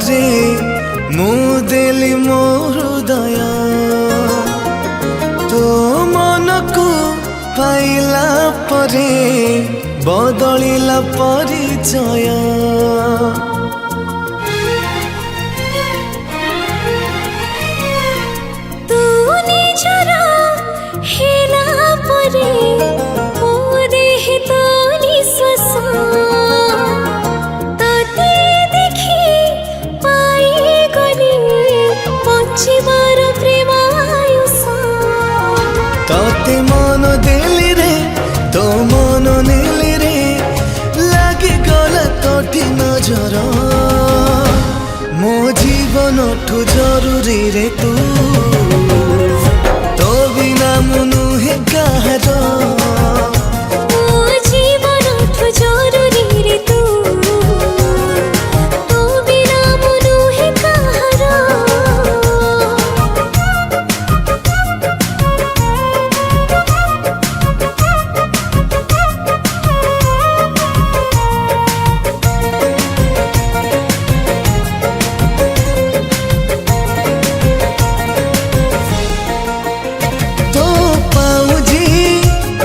रे मु देली मो हृदय तो मन को पाइला परे बदलिला परिचय तू निजर हेला परे मो देह तो निश्वास तते देखि पाई गली बंचिबार प्रेम आयुष तते मन देली रे तो मन नेली रे लागी गला तोटी नजर मो जीवन ठू जरूरी रे तू तो बिना मुनु है कहार मो जीवन ठू जरूरी रे तू तो बिना मनु है कहार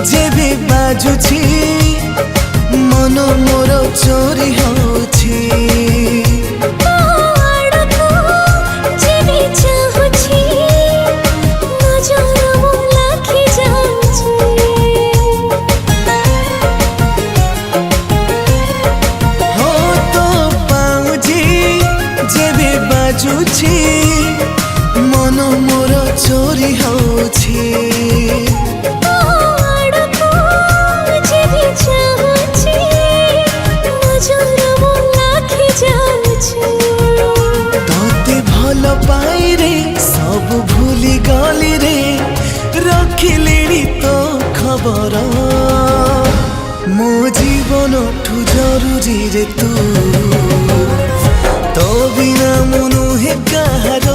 जेबी बाजुछि मन मोर चोरी होछि हो तो पाउजी जेबी बाजुछि मन मोर चोरी होछि पाई रे सब भूली गली रे रखिली तो खबर मो जीवन ठू जरूरी रे तू तो बिना मुनु है कहार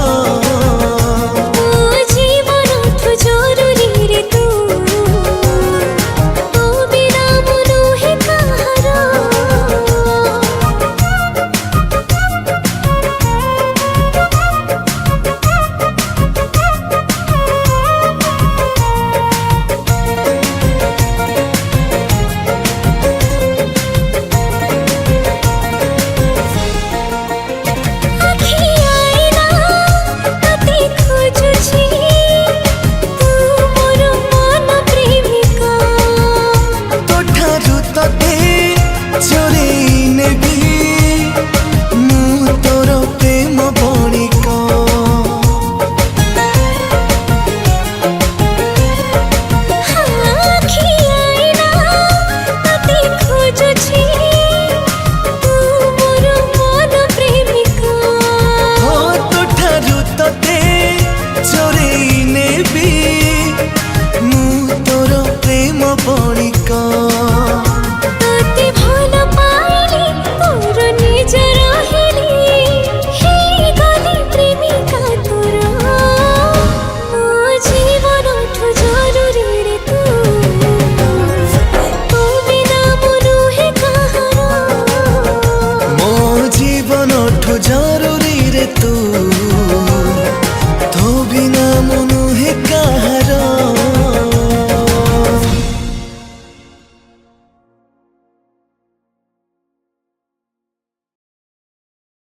जरूरी रे तू।